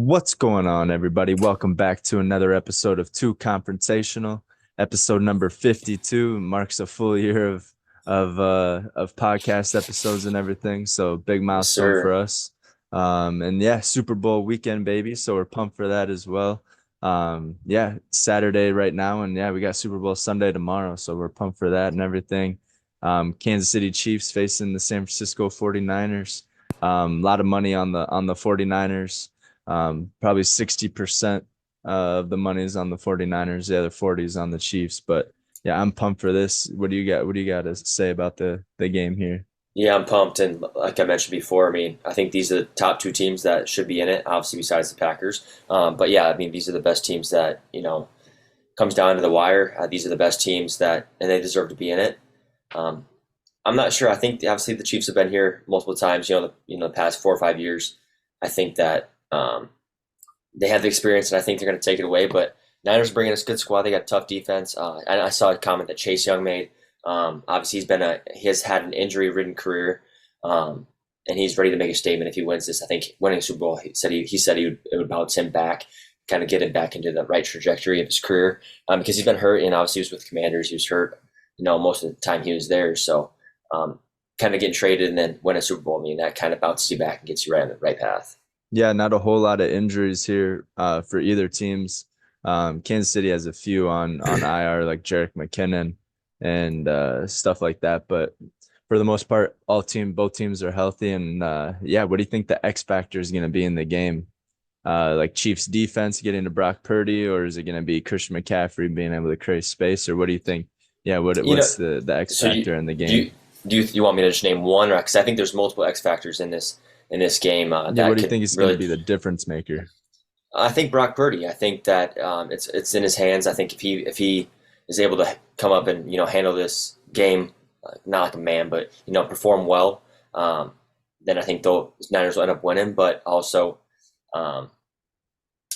What's going on, everybody? Welcome back to another episode of TEW Confrontational. Episode number 52 marks a full year of podcast episodes and everything. So big Yes, milestone for sir. us. And yeah, Super Bowl weekend, baby. So we're pumped for that as well. Yeah, Saturday right now, and yeah, we got Super Bowl Sunday tomorrow. So we're pumped for that and everything. Kansas City Chiefs facing the San Francisco 49ers. A lot of money on the 49ers. Probably 60% of the money is on the 49ers, the other 40 is on the Chiefs. But yeah, I'm pumped for this. What do you got? What do you got to say about the game here? Yeah, I'm pumped. And like I mentioned before, I mean, I think these are the top two teams that should be in it, obviously, besides the Packers. But yeah, I mean, these are the best teams that, comes down to the wire. These are the best teams and they deserve to be in it. Um, I'm not sure. I think obviously the Chiefs have been here multiple times, the past 4 or 5 years. I think that they have the experience and I think they're going to take it away. But Niners bringing us a good squad. They got tough defense. And I saw a comment that Chase Young made. Obviously, he has had an injury-ridden career, and he's ready to make a statement if he wins this. I think winning Super Bowl, it would bounce him back, kind of get him back into the right trajectory of his career, because he's been hurt, and obviously he was with Commanders. He was hurt, most of the time he was there. So, kind of getting traded and then win a Super Bowl. I mean, that kind of bounces you back and gets you right on the right path. Yeah, not a whole lot of injuries here for either teams. Kansas City has a few on IR like Jerick McKinnon and stuff like that, but for the most part, both teams are healthy. And yeah, what do you think the X factor is going to be in the game? Like Chiefs defense getting to Brock Purdy, or is it going to be Christian McCaffrey being able to create space, or what do you think? Yeah, You know, what's the X so you factor in the do game? you, you want me to just name one, or because I think there's multiple X factors in this game Yeah, what that do you could think is going to really. be the difference maker? I think Brock Purdy. I think that it's in his hands. I think if he is able to come up and handle this game, not like a man, but perform well, then I think the Niners will end up winning. But also, um,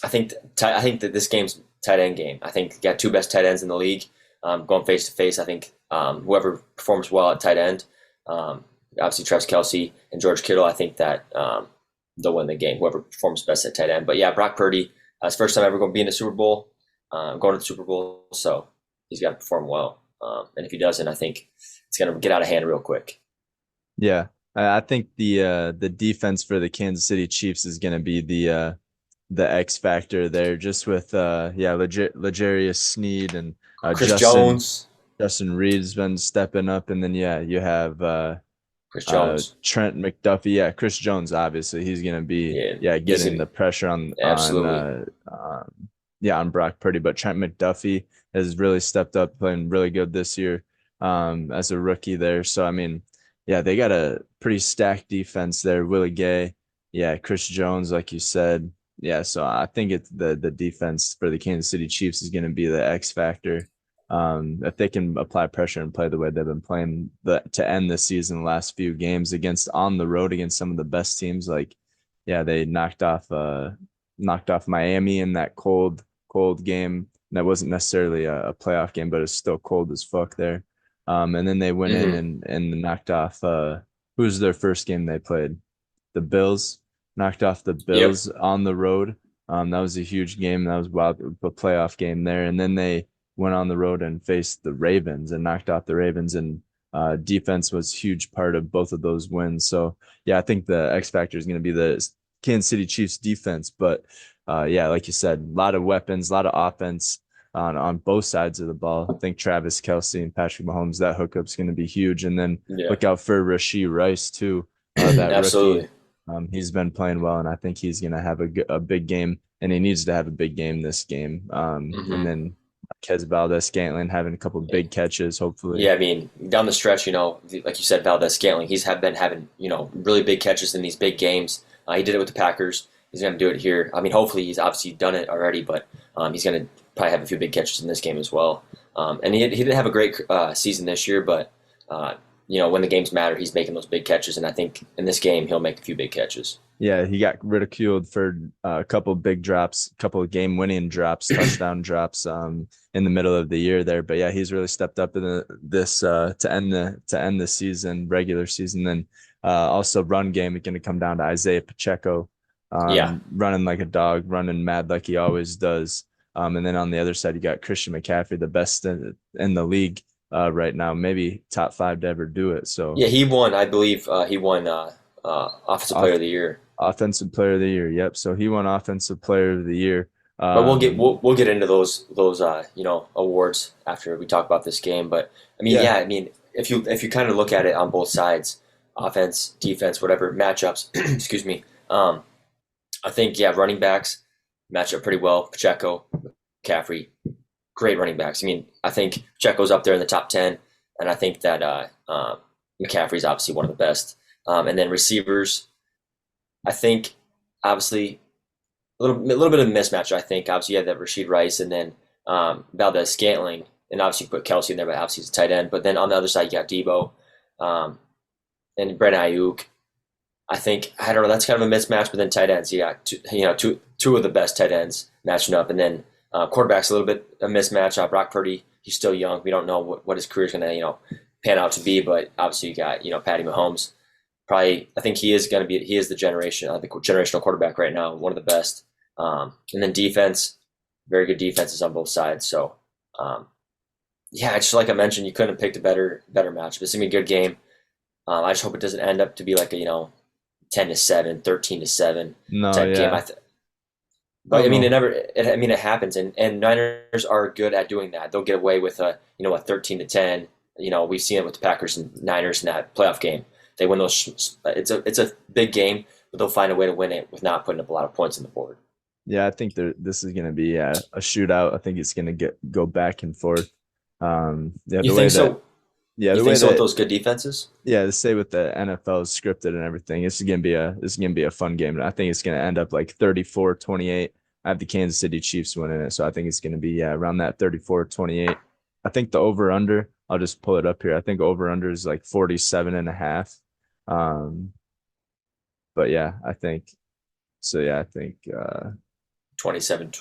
I think that this game's tight end game. I think you got two best tight ends in the league, going face to face. I think whoever performs well at tight end, um, obviously Travis Kelsey and George Kittle. I think that they'll win the game. Whoever performs best at tight end. But yeah, Brock Purdy. It's first time ever going to be in the Super Bowl, going to the Super Bowl. So he's got to perform well. And if he doesn't, I think it's going to get out of hand real quick. Yeah, I think the defense for the Kansas City Chiefs is going to be the X factor there, just with yeah, Legarius Sneed and Chris Jones. Justin Reed's been stepping up, and then yeah, you have Chris Jones. Trent McDuffie. Yeah, Chris Jones, obviously he's gonna be Yeah, yeah he's getting the pressure absolutely. yeah, on Brock Purdy, but Trent McDuffie has really stepped up, playing really good this year as a rookie there. So I mean, yeah, they got a pretty stacked defense there. Willie Gay, yeah, Chris Jones, like you said. Yeah, so I think it's the defense for the Kansas City Chiefs is going to be the X factor. If they can apply pressure and play the way they've been playing to end the season, the last few games against on the road against some of the best teams, like yeah, they knocked off Miami in that cold game. That wasn't necessarily a playoff game, but it's still cold as fuck there. And then they went in Hmm. and knocked off who was their first game they played? The Bills. Knocked off the Yep. Bills on the road. That was a huge game. That was wild, a playoff game there. And then they went on the road and faced the Ravens and knocked off the Ravens. And defense was a huge part of both of those wins. So yeah, I think the X factor is going to be the Kansas City Chiefs defense. But yeah, like you said, a lot of weapons, a lot of offense on both sides of the ball. I think Travis Kelsey and Patrick Mahomes, that hookup's going to be huge. And then Yeah. look out for Rasheed Rice too, that rookie. Absolutely. He's been playing well, and I think he's going to have a big game, and he needs to have a big game this game. And Hmm. then Marquez Valdez-Scantling having a couple big catches, hopefully. Yeah, I mean, down the stretch, like you said, Valdez Scantling, been having, really big catches in these big games. He did it with the Packers. He's going to do it here. I mean, hopefully he's obviously done it already, but he's going to probably have a few big catches in this game as well. And he didn't have a great season this year, but, when the games matter, he's making those big catches. And I think in this game, he'll make a few big catches. Yeah, he got ridiculed for a couple of big drops, a couple of game-winning drops, touchdown drops in the middle of the year there. But yeah, he's really stepped up in this to end the season, regular season. Then also run game is going to come down to Isaiah Pacheco. Yeah, running like a dog, running mad like he always does. And then on the other side, you got Christian McCaffrey, the best in the league right now, maybe top five to ever do it. So yeah, he won. I believe he won Offensive Player off of the Year. offensive player of the year. Yep. So he won offensive player of the year. But we'll get Um, we'll get into those awards after we talk about this game. But I mean, yeah, yeah, I mean, if you kind of look at it on both sides, offense, defense, whatever matchups, excuse me. I think yeah, running backs match up pretty well. Pacheco, McCaffrey, great running backs. I mean, I think Pacheco's up there in the top 10, and I think that McCaffrey's obviously one of the best. And then receivers, I think obviously a little bit of a mismatch. I think obviously you had that Rashid Rice and then Valdez Scantling, and obviously you put Kelsey in there, but obviously he's a tight end. But then on the other side you got Debo um, and Brandon Ayuk. I think I don't know. That's kind of a mismatch. But then tight ends, you got two of the best tight ends matching up, and then quarterbacks a little bit a mismatch. Brock Purdy, he's still young. We don't know what his career is going to pan out to be. But obviously you got Patty Mahomes. Probably, I think he is the generational quarterback right now, one of the best. And then defense, very good defenses on both sides. So um, yeah, just like I mentioned, you couldn't have picked a better match. But it's gonna be a good game. I just hope it doesn't end up to be like a 10-7, 13-7 no, type game. yeah. I But I don't mean, know. it happens, and Niners are good at doing that. They'll get away with a 13-10. We've seen it with the Packers and Niners in that playoff game. They win those. It's a big game, but they'll find a way to win it with not putting up a lot of points on the board. Yeah, I think this is going to be a shootout. I think it's going to go back and forth. Yeah, You the way think that so? yeah, You the think way so with that those good defenses? yeah, to say with the NFL is scripted and everything, this is gonna be a fun game. I think it's gonna end up like 34-28. I have the Kansas City Chiefs winning it, so I think it's gonna be around that 34-28. I think the over under, I'll just pull it up here. I think over under is like 47 and a half. But yeah, I think so. Yeah, I think 27,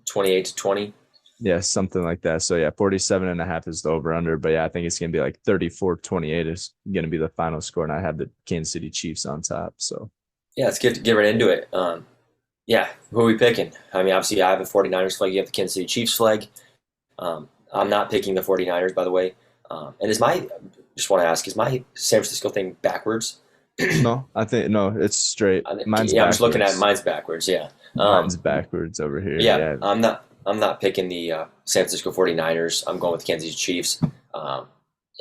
28-20. yeah, something like that. So yeah, 47 and a half is the over under. But yeah, I think it's gonna be like 34-28 is gonna be the final score. And I have the Kansas City Chiefs on top. So Yeah, let's get right into it. Yeah, who are we picking? I mean, obviously, I have a 49ers flag. You have the Kansas City Chiefs flag. I'm not picking the 49ers, by the way. And just want to ask, is my San Francisco thing backwards? no, I think no, it's straight. Mine's Yeah, I'm just looking at backwards. mine's backwards. Yeah. Mine's backwards over here. Yeah, Yeah. I'm not picking the San Francisco 49ers. I'm going with the Kansas City Chiefs.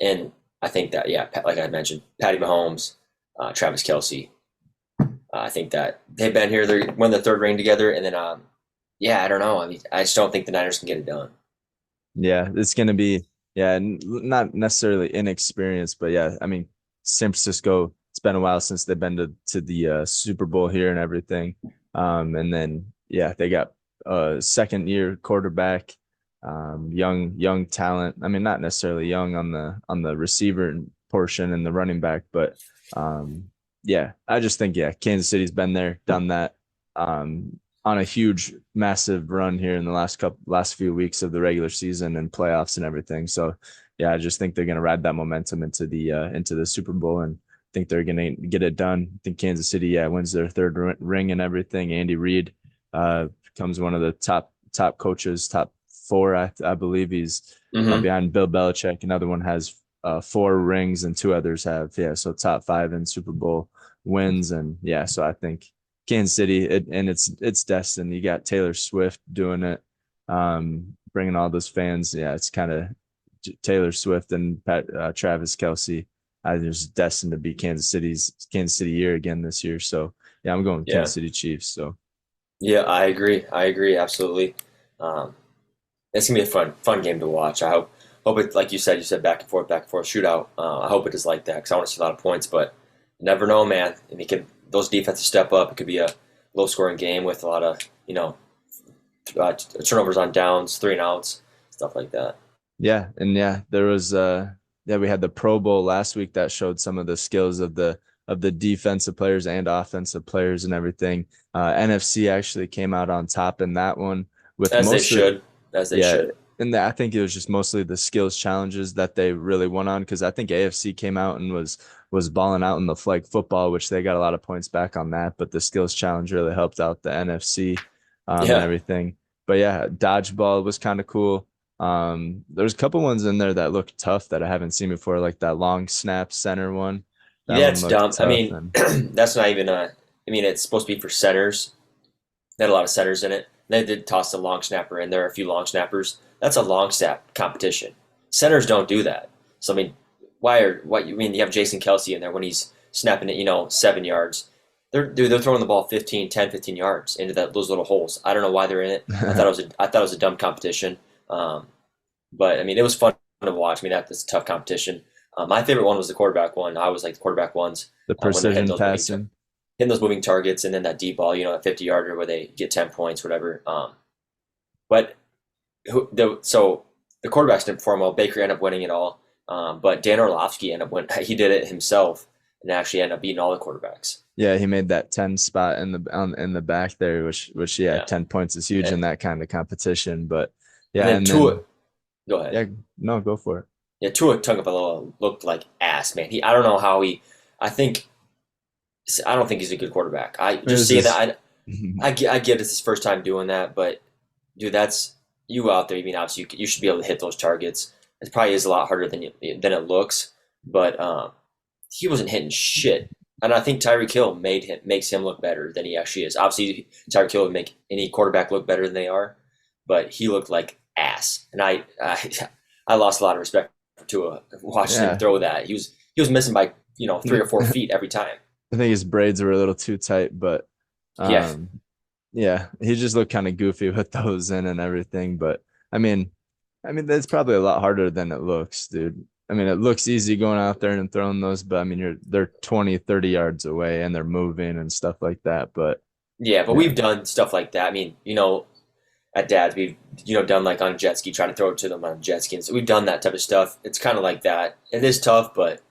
And I think that, yeah, like I mentioned, Patty Mahomes, Travis Kelsey. I think that they've been here. They won the third ring together. And then, yeah, I don't know. I mean, I just don't think the Niners can get it done. Yeah, it's gonna be not necessarily inexperienced, but yeah, I mean San Francisco. It's been a while since they've been to the Super Bowl here and everything. And then yeah, they got a second year quarterback, young talent. I mean, not necessarily young on the receiver portion and the running back, but yeah, I just think yeah, Kansas City's been there, done that. On a huge, massive run here in the last few weeks of the regular season and playoffs and everything. So yeah, I just think they're gonna ride that momentum into the Super Bowl and think they're gonna get it done. I think Kansas City, yeah, wins their third ring and everything. Andy Reid becomes one of the top coaches, top four, I believe he's Hmm. behind Bill Belichick. Another one has four rings and two others have so top five in Super Bowl wins and yeah, so I think Kansas City, and it's destined. You got Taylor Swift doing it, bringing all those fans. Yeah, it's kind of Taylor Swift and Travis Kelsey. There's destined to be Kansas City year again this year. So yeah, I'm going with Yeah. Kansas City Chiefs. So Yeah, I agree. I agree absolutely. Um, it's gonna be a fun game to watch. I hope it, like you said back and forth shootout. I hope it is like that because I want to see a lot of points. But you never know, man. And those defenses step up. It could be a low scoring game with a lot of turnovers on downs, 3-and-outs, stuff like that. yeah, and yeah, there was yeah, we had the Pro Bowl last week that showed some of the skills of the defensive players and offensive players and everything. NFC actually came out on top in that one with As they most of should, as they yeah, should. And I think it was just mostly the skills challenges that they really won on because I think AFC came out and was balling out in the flag football, which they got a lot of points back on that. But the skills challenge really helped out the NFC and Yeah, everything. But yeah, dodgeball was kind of cool. There's a couple ones in there that look tough that I haven't seen before, like that long snap center one. That one that's looked dumb. I tough, mean, and that's not even a. I mean, it's supposed to be for centers. They had a lot of centers in it. They did toss a long snapper in there, a few long snappers. That's a long snap competition. Centers don't do that. So I mean, why you mean you have Jason Kelsey in there when he's snapping it, 7 yards. They're throwing the ball 15, 10, 15 yards into those little holes. I don't know why they're in it. I thought it was a dumb competition. Um, but I mean, it was fun to watch. I mean, that's a tough competition. My favorite one was the quarterback one. I always like the quarterback ones the when they're precision passing. hitting those moving targets, and then that deep ball, a 50 yarder where they get 10 points, whatever. But so the quarterbacks didn't perform well. Baker ended up winning it all, but Dan Orlovsky ended up winning. He did it himself and actually ended up beating all the quarterbacks. Yeah, he made that 10 spot in the back there, which yeah, Yeah, 10 points is huge and, in that kind of competition. But and yeah, then and Tua, then go ahead. yeah, no, go for it. Yeah, Tua Tagovailoa looked like ass, man. I don't know how he. I think I don't think he's a good quarterback. I It just was seeing just that. I get it's his first time doing that, but dude, that's you out there. I mean, obviously, you should be able to hit those targets. It probably is a lot harder than it looks, but he wasn't hitting shit. And I think Tyreek Hill makes him look better than he actually is. Obviously, Tyreek Hill would make any quarterback look better than they are, but he looked like ass. And I lost a lot of respect for Tua watching him yeah. throw that. He was missing by 3 or 4 feet every time. I think his braids were a little too tight, but Yeah, um yeah, he just looked kind of goofy with those in and everything. But I mean, that's probably a lot harder than it looks, dude. I mean, it looks easy going out there and throwing those, but I mean, they're 20, 30 yards away and they're moving and stuff like that. But yeah, but yeah, we've done stuff like that. I mean, at Dad's, we've done like on a jet ski, try to throw it to them on a jet ski. And so we've done that type of stuff. It's kind of like that. It is tough, but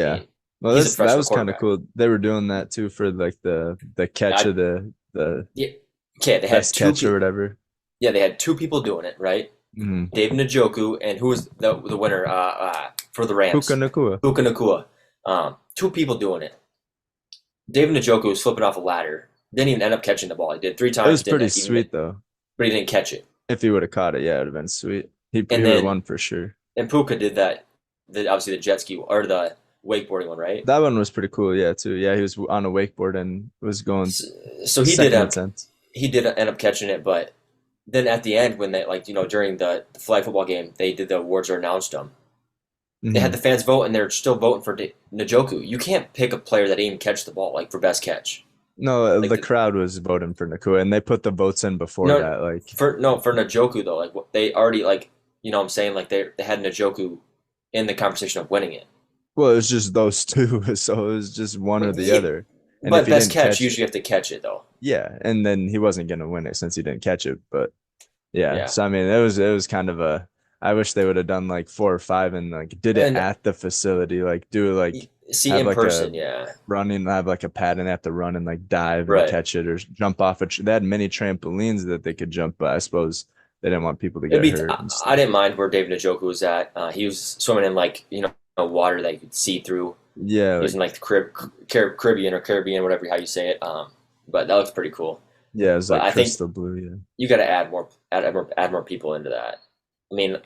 I yeah. mean, Well, he's a that professional was kind of quarterback. cool. They were doing that too for like the catch I of the yeah, okay. They had best catch or whatever. yeah, they had two people doing it, right? Mm. David Njoku and who was the winner for the Puka Rams? Nakua. Puka Nakua. Two people doing it. David Njoku was flipping off a ladder. Didn't even end up catching the ball. He did three It was times. pretty Didn't even, sweet though. but he didn't catch it. If he would have caught it, yeah, it'd have been sweet. He And would have then won for sure. and Puka did that. Obviously the jet ski or the wakeboarding one, right? That one was pretty cool, yeah, too. Yeah, he was on a wakeboard and was going So, so second attempt. he did end up catching it, but then at the end when they during the flag football game they did the awards or announced them. They had Hmm. the fans vote and they're still voting for Njoku. You can't pick a player that didn't even catch the ball like for best catch. No, Like the crowd was voting for Nakua, and they put the votes in before no that. Like, for Njoku though like they already what I'm saying like they had Njoku in the conversation of winning it. well, it was just those two, so it was just one or But the yeah, other. And if but he best didn't catch catch usually it, you have to catch it though. yeah, and then he wasn't gonna win it since he didn't catch it. But yeah, Yeah, so I mean, it was kind of a. I wish they would have done like 4 or 5 and like did it and at the facility, like do like see have in like a person, yeah, running, have like a pad and have to run and like dive and right. catch it or jump off a. They had many trampolines that they could jump, but I suppose they didn't want people to It'd get be. hurt and I stuff. didn't mind where David Njoku was at. He was swimming in water that you could see through, Yeah, like using like the Caribbean or Caribbean, whatever how you say it. But that looks pretty cool. yeah, it was But like I think crystal blue. Yeah. you got to add more people into that. I mean,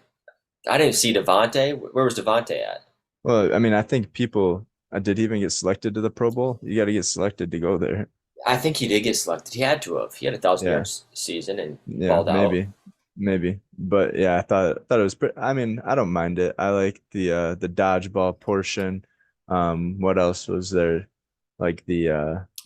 I didn't see Devontae. Where was Devontae at? Well, I mean, I think people did he even get selected to the Pro Bowl? You got to get selected to go there. I think he did get selected. He had to have. He had a thousand Yeah, yards season and yeah, balled out. maybe, but yeah, I thought it was pretty. I mean, I don't mind it. I like the dodgeball portion. What else was there? Like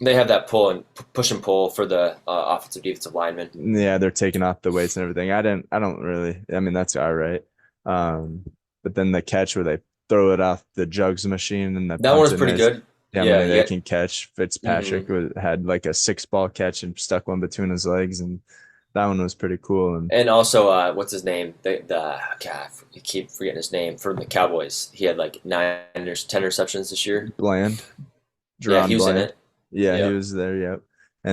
They have that pull and push and pull for the offensive defensive lineman. yeah, they're taking off the weights and everything. I don't really. I mean, that's all right. Um, but then the catch where they throw it off the jugs machine and they That one punt was it and pretty there's good. how Yeah, many you they get. can catch. Hmm. Had like a 6 ball catch and stuck one between his legs, and that one was pretty cool. And And also, what's his name? The God, I keep forgetting his name from the Cowboys. He had like 10 receptions this year. Bland, Yeah, he Jerron was in Bland, it. yeah, he Yep. was there. Yep.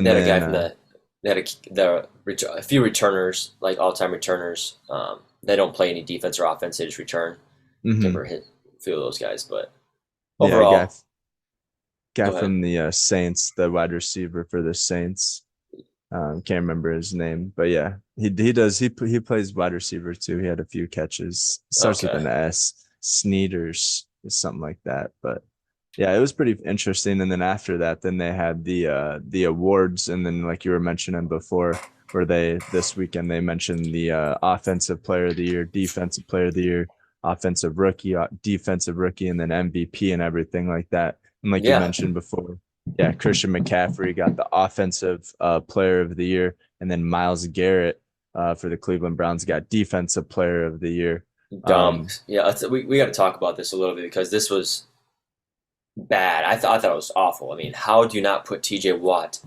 They And had a guy then from the. They had a few returners, like all-time returners. they don't play any defense or offense; they just return. Can't Hmm. remember a few of those guys, but Yeah, overall, guy go ahead. from the Saints, the wide receiver for the Saints. Can't remember his name, but yeah, he plays wide receiver too. He had a few catches. Starts with Okay. an S, Sneeders, something like that. But yeah, it was pretty interesting. And then after that, then they had the awards, and then like you were mentioning before, where they this weekend they mentioned the offensive player of the year, defensive player of the year, offensive rookie, defensive rookie, and then MVP and everything like that. And like you Yeah, mentioned before, yeah, Christian McCaffrey got the offensive player of the year, and then Myles Garrett for the Cleveland Browns got defensive player of the year. dumb. Um, Yeah, we got to talk about this a little bit because this was bad. I thought it was awful. I mean, how do you not put T.J. Watt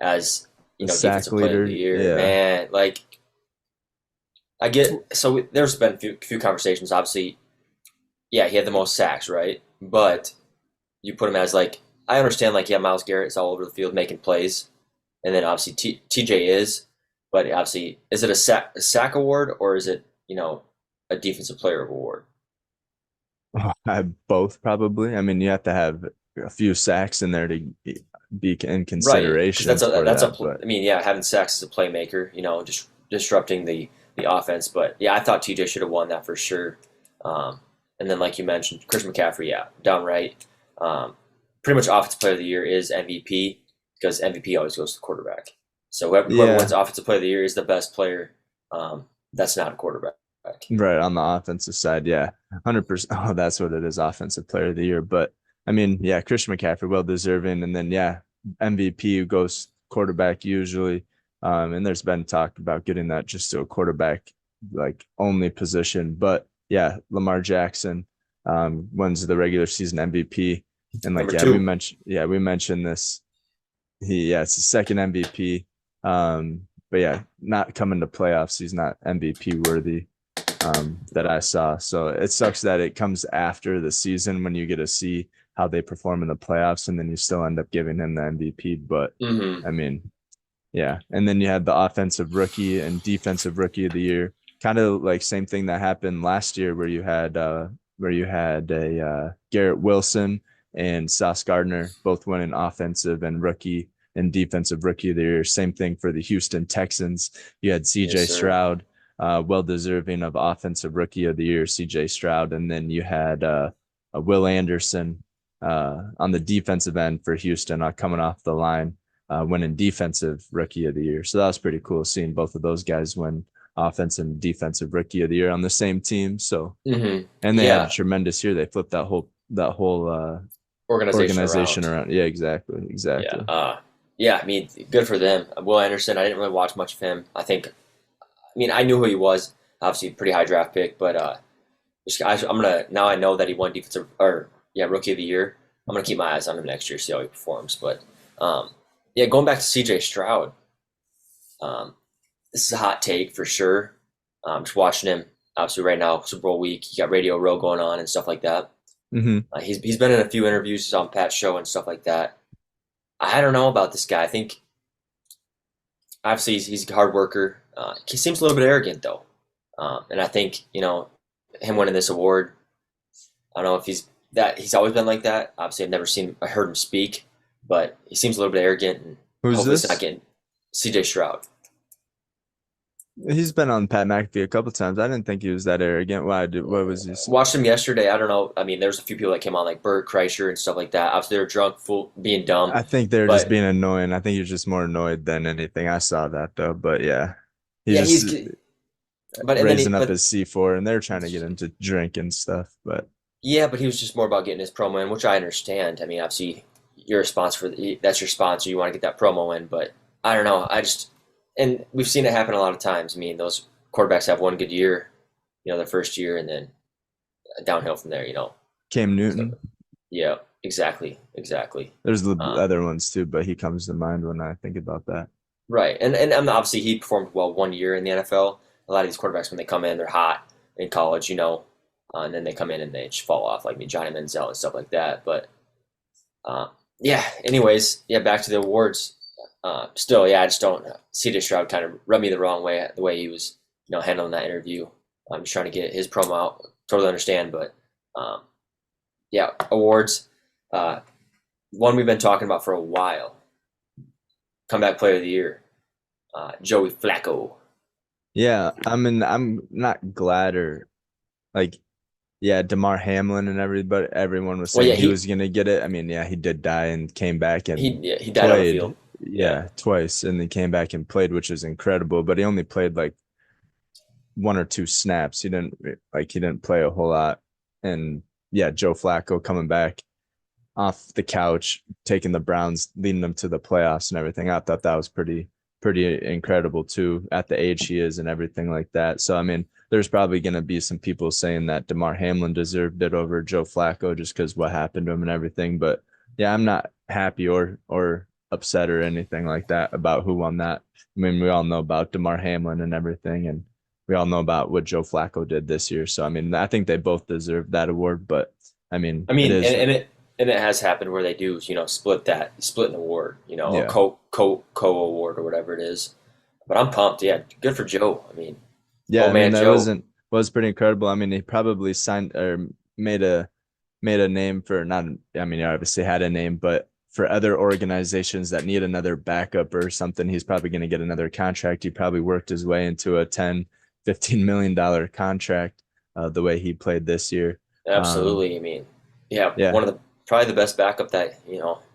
as the sack defensive player of the leader, year, yeah. man? Like I get so there's been a few conversations. Obviously, yeah, he had the most sacks, right? But you put him as like I understand like yeah, Myles Garrett is all over the field making plays, and then obviously TJ is, but obviously is it a sack award or is it a defensive player award? Both probably. I mean, you have to have a few sacks in there to be in Right, because consideration for that, but I mean yeah, having sacks as a playmaker, just disrupting the offense. But yeah, I thought TJ should have won that for sure. Um, and then like you mentioned, Chris McCaffrey, yeah, downright. Um, Pretty much offensive player of the year is MVP because MVP always goes to the quarterback. So whoever wins yeah, offensive player of the year is the best player. That's not a quarterback. right on the offensive side, yeah, 100%. Oh, that's what it is, offensive player of the year. But I mean, yeah, Christian McCaffrey, well deserving, and then yeah, MVP who goes quarterback usually. And there's been talk about getting that just to a quarterback like only position, but yeah, Lamar Jackson wins the regular season MVP, and like Number yeah, two. we mentioned this. It's his second MVP. But yeah, not coming to playoffs, he's not MVP worthy that I saw. So it sucks that it comes after the season when you get to see how they perform in the playoffs, and then you still end up giving him the MVP. But Mm-hmm. I mean, yeah. And then you had the offensive rookie and defensive rookie of the year. Kind of like same thing that happened last year where you had a Garrett Wilson and Sauce Gardner both winning offensive and rookie and defensive rookie of the year. Same thing for the Houston Texans. You had Yes, CJ sir. Stroud, well deserving of offensive rookie of the year, CJ Stroud, and then you had Will Anderson on the defensive end for Houston coming off the line winning defensive rookie of the year. So that was pretty cool seeing both of those guys win offensive and defensive rookie of the year on the same team. So Mm-hmm. and they had a Yeah, tremendous year. They flipped that whole organization organization around. around. Yeah, exactly, Yeah. exactly. Yeah. I mean, good for them. Will Anderson. I didn't really watch much of him. I mean, I knew who he was. Obviously, pretty high draft pick, but I'm gonna now I know that he won defensive or yeah rookie of the year. I'm gonna keep my eyes on him next year, see how he performs. But um, yeah, going back to C.J. Stroud, um, this is a hot take for sure. Just watching him, obviously right now Super Bowl week, he got Radio Row going on and stuff like that. Mm-hmm. He's been in a few interviews he's on Pat's show and stuff like that. I don't know about this guy. I think obviously he's a hard worker. He seems a little bit arrogant though, and I think him winning this award. I don't know if he's always been like that. Obviously, I heard him speak, but he seems a little bit arrogant, and Who's hopefully it's not this? getting C.J. Stroud. He's been on Pat McAfee a couple times. I didn't think he was that arrogant. Why? What was he? Watched him yesterday. I don't know. I mean, there's a few people that came on like Bert Kreischer and stuff like that. Obviously, they're drunk, full, being dumb, I think they're just but being annoying. I think he was just more annoyed than anything. I saw that though. But yeah, he yeah, just but and then raising up his C4, and they're trying to get him to drink and stuff. But yeah, but he was just more about getting his promo in, which I understand. I mean, obviously, you're a sponsor that's your sponsor. You want to get that promo in, but I don't know. And we've seen it happen a lot of times. I mean, those quarterbacks have one good year, their first year, and then downhill from there. Cam So Newton. yeah, exactly. There's the Um, other ones too, but he comes to mind when I think about that. right, and obviously he performed well one year in the NFL. A lot of these quarterbacks when they come in, they're hot in college, and then they come in and they just fall off, like me, Johnny Manziel and stuff like that. But uh, yeah, anyways, yeah, back to the awards. Still, yeah, I just don't. C.J. Stroud kind of rubbed me the wrong way, the way he was, handling that interview. I'm just trying to get his promo out. Totally understand, but um, yeah, awards. Uh, One we've been talking about for a while. Comeback Player of the Year, Joey Flacco. Yeah, I mean, I'm not glad or like, yeah, Damar Hamlin and everyone was Well, saying yeah, he he was gonna get it. I mean, yeah, he did die and came back he and yeah, he died on the field. played, Yeah, yeah, twice, and then came back and played, which is incredible. But he only played like one or two snaps. He didn't play a whole lot. And yeah, Joe Flacco coming back off the couch, taking the Browns, leading them to the playoffs and everything. I thought that was pretty incredible too at the age he is and everything like that. So I mean, there's probably going to be some people saying that Damar Hamlin deserved it over Joe Flacco just because what happened to him and everything. But yeah, I'm not happy or upset or anything like that about who won that. I mean, we all know about Damar Hamlin and everything, and we all know about what Joe Flacco did this year. So I mean, I think they both deserve that award, but I mean, I it mean, is, and it has happened where they do split an award, a yeah. co award or whatever it is. But I'm pumped. Yeah, good for Joe. I mean, Yeah, old I mean man that Joe. was pretty incredible. I mean, he probably signed or made a made a name for not. I mean, he obviously had a name, but for other organizations that need another backup or something, he's probably going to get another contract. He probably worked his way into a 10, $15 million contract the way he played this year. Um, Absolutely. I mean, yeah, yeah, one of the probably the best backup that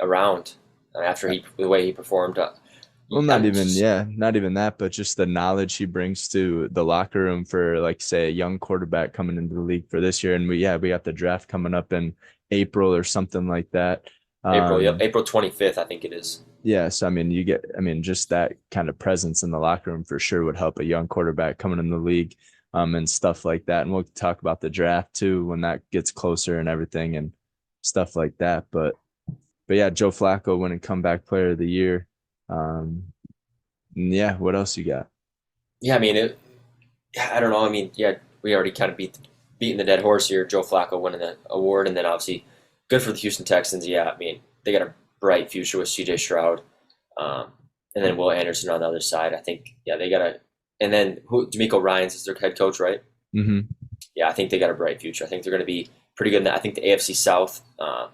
around after he the way he performed. well, not I'm even, just yeah, not even that, but just the knowledge he brings to the locker room for, like, say, a young quarterback coming into the league for this year. And we got the draft coming up in April or something like that. April. Yep, Um, April 25th, I think it is. yeah, so I mean, I mean, just that kind of presence in the locker room for sure would help a young quarterback coming in the league, and stuff like that. And we'll talk about the draft too when that gets closer and everything and stuff like that. But yeah, Joe Flacco winning comeback player of the year. Um, yeah, what else you got? Yeah, I mean I don't know. I mean, yeah, we already kind of beating the dead horse here. Joe Flacco winning the award, and then obviously good for the Houston Texans. Yeah, I mean they got a bright future with C.J. Stroud, um, and then Will Anderson on the other side. I think yeah they got a, and then D'Amico Ryans is their head coach, right? Hmm. Yeah, I think they got a bright future. I think they're going to be pretty good. I think the AFC South, I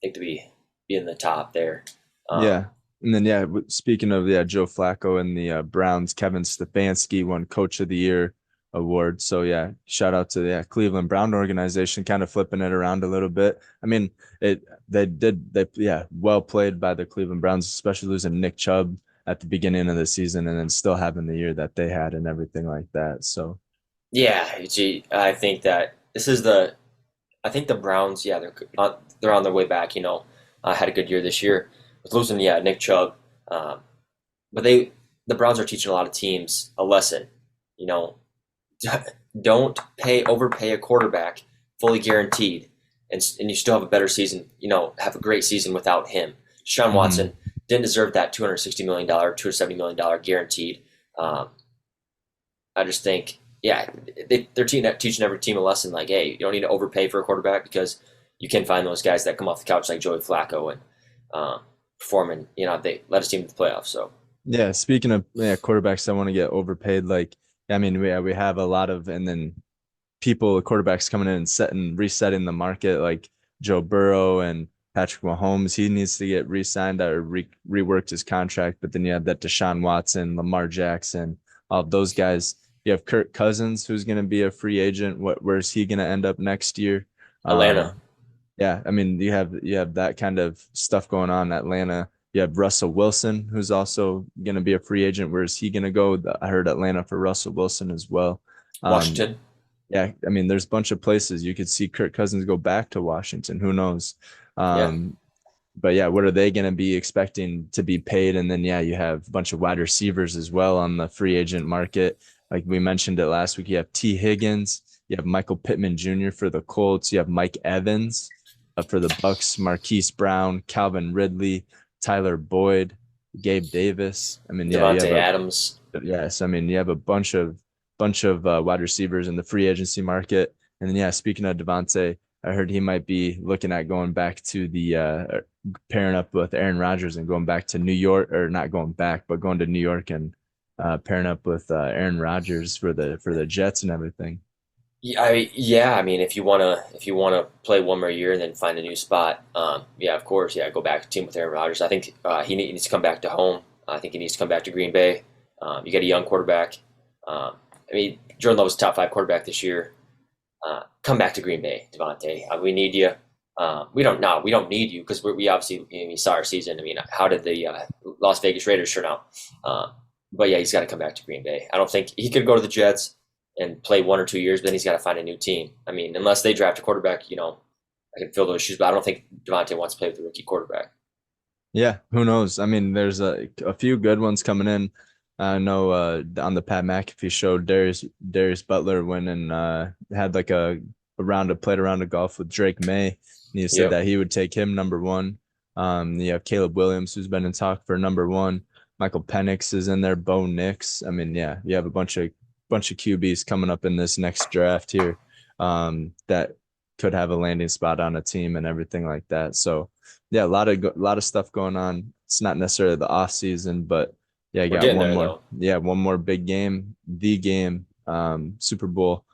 think to be in the top there. Um, Yeah. And then, yeah, speaking of, yeah, Joe Flacco and the Browns, Kevin Stefanski won Coach of the Year award. So, yeah, shout out to the Cleveland Brown organization, kind of flipping it around a little bit. I mean, yeah, well played by the Cleveland Browns, especially losing Nick Chubb at the beginning of the season and then still having the year that they had and everything like that. So, yeah, gee, I think that this is the I think the Browns, yeah, they're on their way back. Had a good year this year with losing, yeah, Nick Chubb. Um, but the Browns are teaching a lot of teams a lesson. You know, don't overpay a quarterback fully guaranteed, and you still have a better season. Have a great season without him. Deshaun Watson mhm. didn't deserve that $260 million, $270 million guaranteed. Um, I just think, yeah, they're teaching every team a lesson. Like, hey, you don't need to overpay for a quarterback because you can find those guys that come off the couch like Joey Flacco and performing. They led his team to the playoffs. So Yeah, speaking of, yeah, quarterbacks that want to get overpaid, like, I mean, we have a lot of, and then people, quarterbacks coming in and resetting the market, like Joe Burrow and Patrick Mahomes. He needs to get re-signed or reworked his contract. But then you have that Deshaun Watson, Lamar Jackson, all of those guys. You have Kirk Cousins, who's going to be a free agent. Where's he going to end up next year? Atlanta, Um, yeah, I mean, you have that kind of stuff going on in Atlanta. You have Russell Wilson, who's also going to be a free agent. Where is he going to go? I heard Atlanta for Russell Wilson as well. Um, Washington, yeah, I mean, there's a bunch of places you could see Kirk Cousins go back to Washington. Who knows? yeah, But yeah, what are they going to be expecting to be paid? And then, yeah, you have a bunch of wide receivers as well on the free agent market. Like we mentioned it last week, you have T. Higgins, you have Michael Pittman Jr. for the Colts, you have Mike Evans for the Bucks, Marquise Brown, Calvin Ridley, Tyler Boyd, Gabe Davis. I mean, yeah, you have Devontae a Adams, yes, I mean, you have a bunch of wide receivers in the free agency market. And then, yeah, speaking of Devontae, I heard he might be looking at going back to the pairing up with Aaron Rodgers and going back to New York, or not going back, but going to New York and pairing up with Aaron Rodgers for the Jets and everything. Yeah. I mean, if you wanna play one more year and then find a new spot, yeah, of course, yeah, go back to team with Aaron Rodgers. I think he needs to come back to home. I think he needs to come back to Green Bay. You got a young quarterback. Um, I mean, Jordan Love was top five quarterback this year. Come back to Green Bay, Devontae. We need you. We don't need you because we obviously we saw our season. I mean, how did the Las Vegas Raiders turn out? But yeah, he's got to come back to Green Bay. I don't think he could go to the Jets and play 1 or 2 years, but then he's got to find a new team. I mean, unless they draft a quarterback, I can fill those shoes, but I don't think Devontae wants to play with a rookie quarterback. Yeah, who knows? I mean, there's a few good ones coming in. I know on the Pat McAfee show, Darius Butler went and had like played a round of golf with Drake May, and he said Yep. that he would take him number one. You have Caleb Williams, who's been in talk for number one. Michael Penix is in there. Bo Nix. I mean, yeah, you have a bunch of QBs coming up in this next draft here, that could have a landing spot on a team and everything like that. So yeah, a lot of stuff going on. It's not necessarily the off season, but yeah, you We're got getting one there more. though. Yeah, one more big game, the game, Super Bowl,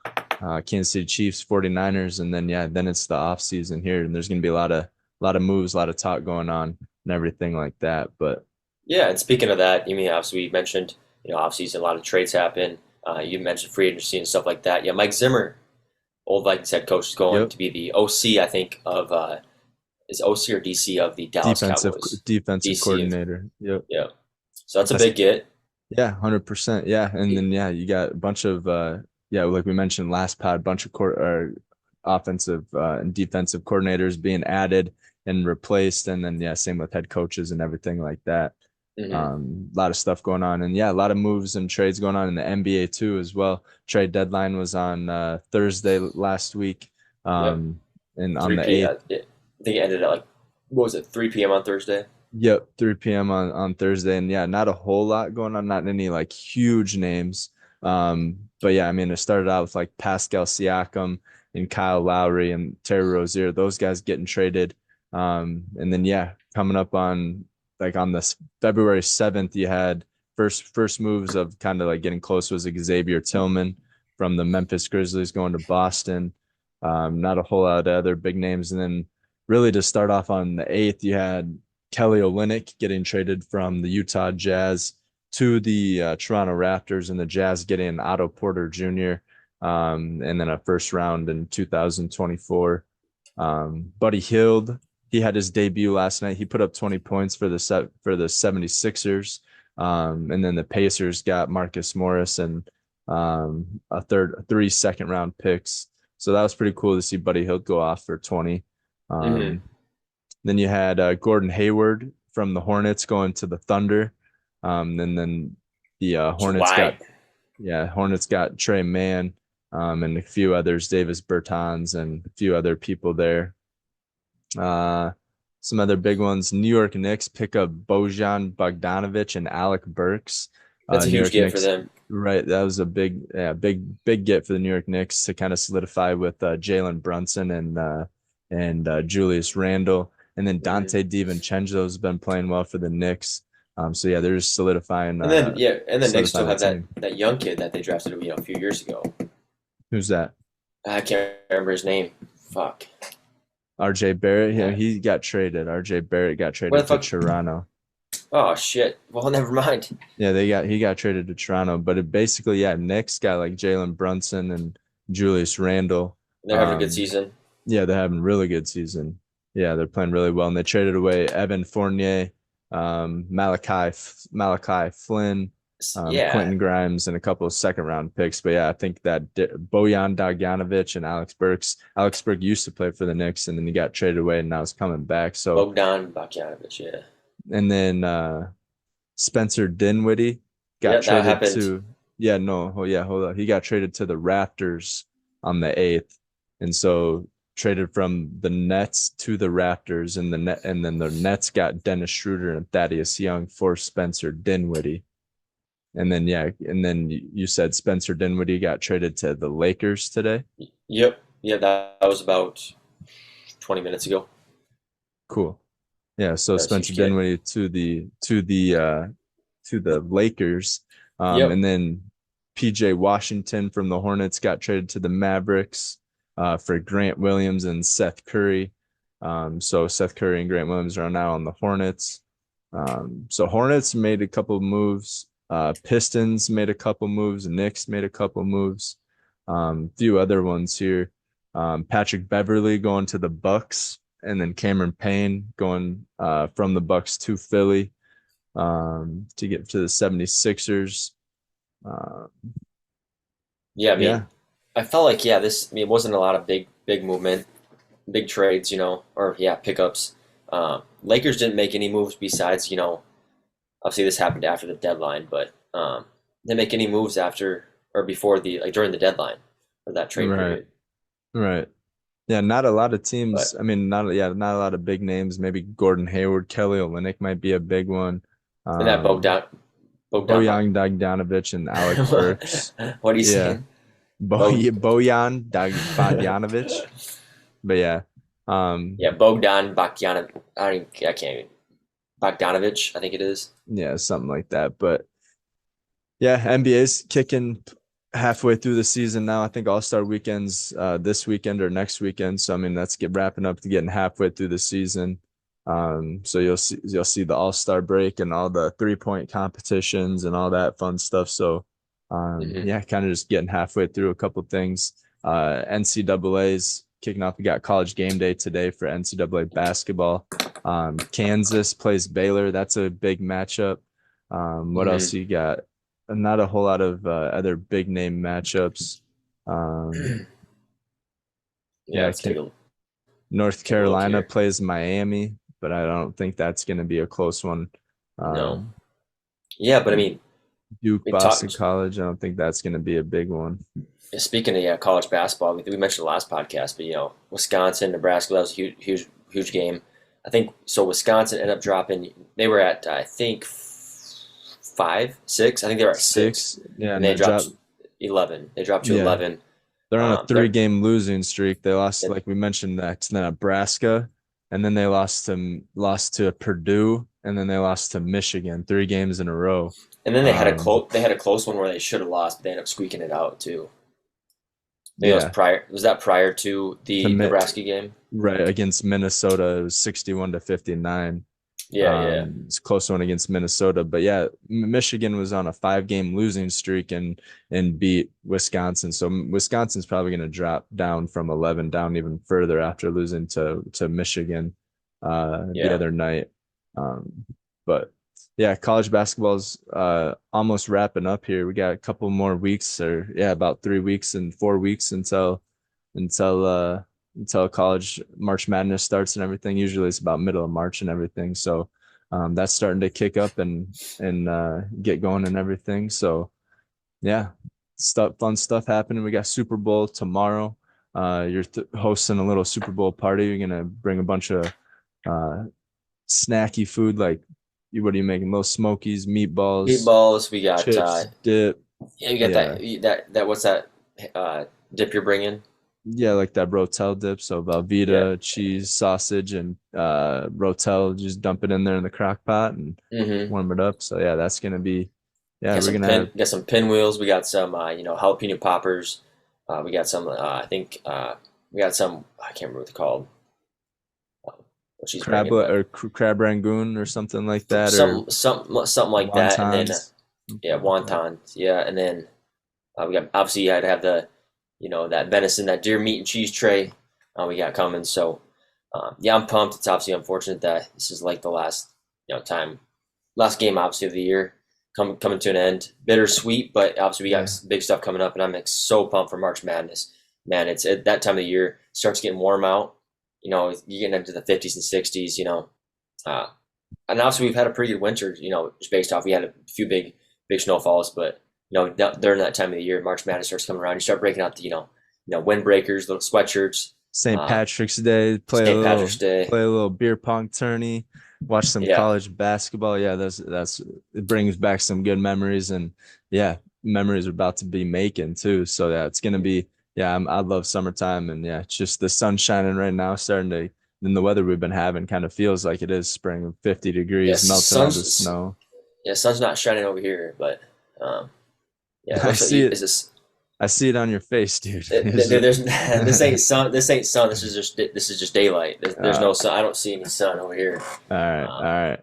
Kansas City Chiefs, 49ers, and then yeah, then it's the off season here, and there's gonna be a lot of moves, a lot of talk going on and everything like that. But Yeah, and speaking of that, you mean obviously we mentioned offseason a lot of trades happen. You mentioned free agency and stuff like that. Yeah, Mike Zimmer, old Vikings head coach, is going yep, to be the OC. I think of is OC or DC of the Dallas defensive Cowboys. defensive DC of coordinator. Yep. yeah. So that's a That's big get. Yeah, 100%. Yeah. And then yeah, you got a bunch of yeah, like we mentioned last pod, bunch of offensive and defensive coordinators being added and replaced. And then yeah, same with head coaches and everything like that. Hmm. A lot of stuff going on. And yeah, a lot of moves and trades going on in the NBA too as well. Trade deadline was on Thursday last week. Yep. Um and on 3 the p. 8th. I think it ended at like what was it? 3 p.m. on Thursday. Yep, 3 p.m. on Thursday. And yeah, not a whole lot going on, not any like huge names. But yeah, I mean, it started out with like Pascal Siakam and Kyle Lowry and Terry Rozier, those guys getting traded. And then yeah, coming up on this February 7th, you had first moves of kind of like getting close was Xavier Tillman from the Memphis Grizzlies going to Boston. Not a whole lot of other big names. And then really to start off on the 8th, you had Kelly Olynyk getting traded from the Utah Jazz to the Toronto Raptors, and the Jazz getting Otto Porter Jr. And then a first round in 2024. Buddy Hield, he had his debut last night. He put up 20 points for the 76ers. And then the Pacers got Marcus Morris and three second round picks. So that was pretty cool to see Buddy Hield go off for 20. Hmm. Um, then you had Gordon Hayward from the Hornets going to the Thunder. And then the July. Hornets got Trey Mann, and a few others, Davis Bertans and a few other people there. Uh, some other big ones. New York Knicks pick up Bojan Bogdanovic and Alec Burks. That's a New huge York get for Knicks, them. right? That was a big get for the New York Knicks to kind of solidify with Jalen Brunson and Julius Randle, and then Hmm. Dante DiVincenzo has been playing well for the Knicks. So yeah, they're just And then yeah, and the Knicks still solidifying the have that team. that young kid that they drafted a few years ago. Who's that? I can't remember his name. Fuck. RJ Barrett. Yeah, Yeah. he got traded. RJ Barrett got Where the traded to fuck? Toronto. Oh shit. Well, never mind. Yeah, he got traded to Toronto, but it basically, yeah, Knicks got like Jalen Brunson and Julius Randle. They're having a good Um, season. yeah, they're having a really good season. Yeah, they're playing really well, and they traded away Evan Fournier, Malachi Flynn, Yeah. Quentin Grimes, and a couple of second round picks. But yeah, I think that Bojan Doganovic and Alex Burks. Alex Burke used to play for the Knicks, and then he got traded away, and now he's coming back. So, Bogdan Bogdanovic. Yeah. and then Spencer Dinwiddie got Yeah, that traded happened. to yeah, no, oh yeah, hold on. He got traded to the Raptors on the 8th. And so traded from the Nets to the Raptors and then the Nets got Dennis Schroeder and Thaddeus Young for Spencer Dinwiddie. And then yeah, and then you said Spencer Dinwiddie got traded to the Lakers today. Yep. Yeah, that was about 20 minutes ago. Cool. Yeah, so That was a Spencer huge get. Dinwiddie to the Lakers. Yep. And then PJ Washington from the Hornets got traded to the Mavericks for Grant Williams and Seth Curry. So Seth Curry and Grant Williams are now on the Hornets. So Hornets made a couple of moves. Pistons made a couple moves. Knicks made a couple moves. Few other ones here. Patrick Beverly going to the Bucks, and then Cameron Payne going from the Bucks to Philly to get to the 76ers. Uh, Yeah, I mean, yeah, I felt like this. I mean, it wasn't a lot of big movement, big trades, or pickups. Lakers didn't make any moves besides, obviously this happened after the deadline, but didn't make any moves after or before the like during the deadline or that trade right, period. right. Yeah, not a lot of teams. But I mean, not a lot of big names. Maybe Gordon Hayward, Kelly Olynyk might be a big one. and that Um, Bogdan, Bojan Bogdanovic and Alec Burks. what are you Yeah, saying? Bog, Bogdanovic. But yeah, um, yeah, Bogdan Bogdanovic. I can't even Bogdanovich. I think it is. yeah, something like that. But yeah, NBA's kicking halfway through the season now. I think All-Star weekends this weekend or next weekend. So I mean that's get wrapping up to getting halfway through the season. So you'll see the All-Star break and all the three-point competitions and all that fun stuff. So Hmm. yeah, kind of just getting halfway through a couple things. NCAA's kicking off. We got college game day today for NCAA basketball. Kansas plays Baylor. That's a big matchup. What else Hmm. you got? Not a whole lot of other big name matchups. Um, Yeah, yeah, let's North take a look Carolina here. plays Miami, but I don't think that's going to be a close one. No. Um, Yeah, but I mean, Duke, we Boston talked. College, I don't think that's going to be a big one. Speaking of college basketball, we mentioned the last podcast, but Wisconsin, Nebraska, that was a huge game. I think so. Wisconsin ended up dropping. They were at I think 5, 6. I think they were at six, Six, yeah, and and they they dropped dropped. 11. They dropped to Yeah, 11. they're on a three They're game losing streak. They lost, and like we mentioned, that to Nebraska, and then they lost to Purdue, and then they lost to Michigan, 3 games in a row. then Um, they had a close one where they should have lost, but they ended up squeaking it out too. Maybe that was yeah, prior. Was that prior to to the Nebraska game? right against Minnesota, it was 61-59. Yeah, yeah, It's a close one against Minnesota, but yeah, Michigan was on a 5 game losing streak and beat Wisconsin. So Wisconsin's probably going to drop down from 11 down even further after losing to Michigan the yeah. other night. Um, but yeah, college basketball's almost wrapping up here. We got a couple more weeks, or yeah, about 3 weeks and 4 weeks until until college March Madness starts and everything. Usually it's about middle of March and everything. So that's starting to kick up and get going and everything. So yeah, fun stuff happening. We got Super Bowl tomorrow. You're hosting a little Super Bowl party. You're gonna bring a bunch of uh, snacky food like what are you making? Little Smokies, meatballs, Meatballs. We got chips, dip. yeah. You got Yeah, that. What's that dip you're bringing? yeah, like that Rotel dip. So Yeah. Velveeta, cheese, sausage, and Rotel. Just dump it in there in the crock pot and Mm-hmm. warm it up. So yeah, that's gonna be. Yeah, we're gonna have Got some pinwheels. We got some jalapeno poppers. We got some. I think we got some. I can't remember what they're called. What she's crab bringing, but or crab rangoon or something like that, or something like that. And then wontons, yeah, something like that. wontons. Yeah, and then we got obviously you had to have the that venison, that deer meat and cheese tray. We got coming. So yeah, I'm pumped. It's obviously unfortunate that this is like the last last game obviously of the year coming to an end. Bittersweet, but obviously we got Yeah, big stuff coming up, and I'm like so pumped for March Madness. Man, it's at that time of the year. It starts getting warm out. You're getting into the 50s and 60s. Uh, and obviously we've had a pretty good winter. Just based off we had a few big snowfalls, but during that time of the year, March Madness starts coming around. You start breaking out the windbreakers, little sweatshirts. St. Uh, Patrick's Day, St. Patrick's Day. play a little beer pong tourney, watch some Yeah. college basketball. Yeah, that's it brings back some good memories and yeah, memories are about to be making too. So yeah, it's gonna be yeah, I love summertime and yeah, it's just the sun shining right now, starting to then the weather we've been having kind of feels like it is spring, 50 Yeah, degrees, melting all the sun's snow. sun's not shining over here, but Yeah, it I looks like see it. is this. I see it on your face, dude. Is it? There's this ain't sun. This ain't sun. This is just daylight. There's Uh, no sun. I don't see any sun over here. all right, all Um, right.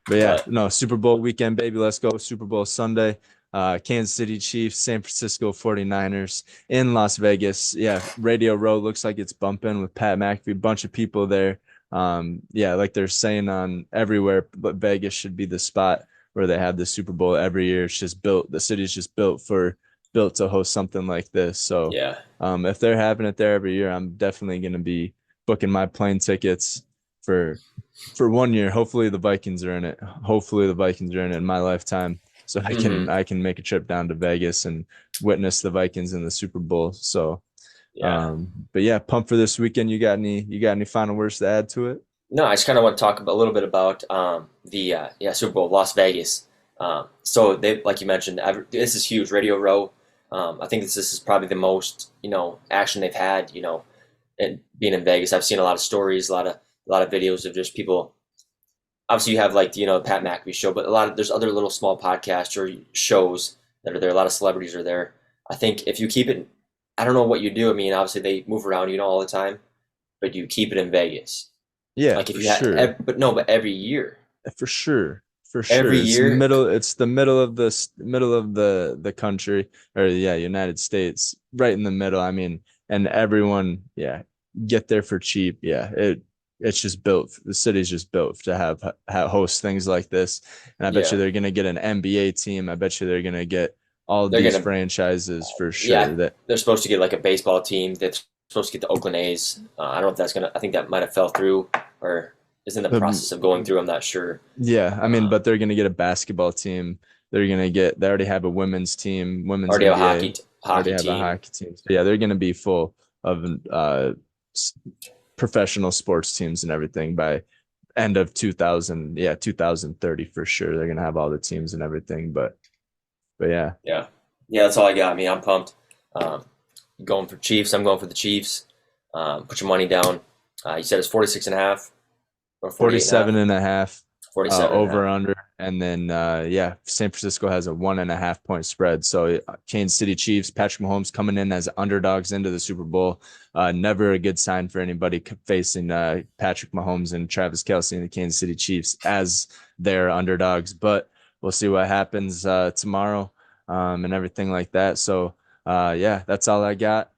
But yeah, but no, Super Bowl weekend, baby. Let's go. Super Bowl Sunday. Kansas City Chiefs, San Francisco 49ers in Las Vegas. Yeah, Radio Row looks like it's bumping with Pat McAfee, bunch of people there. Yeah, like they're saying on everywhere, but Vegas should be the spot where they have the Super Bowl every year. It's just built, the city's just built to host something like this. So yeah, if they're having it there every year, I'm definitely gonna be booking my plane tickets for for 1 year. Hopefully the Vikings are in it. Hopefully the Vikings are in it in my lifetime, so I can hmm I can make a trip down to Vegas and witness the Vikings in the Super Bowl. So, yeah. but yeah, pumped for this weekend. You got any final words to add to it? No, I just kind of want to talk a little bit about the Super Bowl, Las Vegas. So they, like you mentioned, this is huge. Radio Row. I think this is probably the most action they've had. And being in Vegas, I've seen a lot of stories, a lot of videos of just people. Obviously, you have like the Pat McAfee show, but there's other little small podcasts or shows that are there. A lot of celebrities are there. I think if you keep it, I don't know what you do. I mean, obviously they move around, all the time, but you keep it in Vegas. Yeah, Like if for you had, sure. but no, but every year, For sure. For every sure. year, It's the middle of the country, or yeah, United States, right in the middle. I mean, and everyone, yeah, get there for cheap. Yeah. It's just built. The city's just built to have host things like this. And I bet you yeah, they're gonna get an NBA team. I bet you they're gonna get all of they're these gonna, franchises for yeah, sure. That they're supposed to get like a baseball team. They're supposed to get the Oakland A's. I don't know if that's gonna. I think that might have fell through or is in the the process of going through. I'm not sure. Yeah, I mean, Uh, but they're gonna get a basketball team. They already have a women's team, women's Already have a NBA. Already hockey have a team. hockey team. So yeah, they're gonna be full of professional sports teams and everything by end of 2000. Yeah, 2030 for sure. They're gonna have all the teams and everything. But yeah, Yeah, yeah, that's all I got. I mean, I'm pumped. Um, Going for Chiefs. I'm going for the Chiefs. Put your money down. You said it's 46 and a half or 48 and a 47 half. and a half 47 and a over half. under, and then yeah, San Francisco has a 1.5 point spread. So Kansas City Chiefs, Patrick Mahomes coming in as underdogs into the Super Bowl. Never a good sign for anybody facing Patrick Mahomes and Travis Kelce and the Kansas City Chiefs as their underdogs. But we'll see what happens tomorrow, and everything like that. So yeah, that's all I got.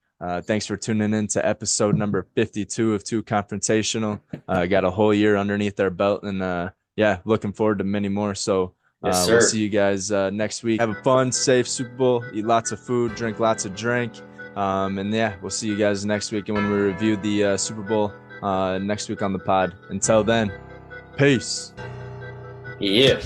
Thanks for tuning in to episode number 52 of TEW Confrontational. Got a whole year underneath our belt, and yeah, looking forward to many more. So Yes, we'll sir. see you guys next week. Have a fun, safe Super Bowl. Eat lots of food, drink lots of drink. And yeah, we'll see you guys next week. And when we review the Super Bowl next week on the pod. Until then, peace. Yeah.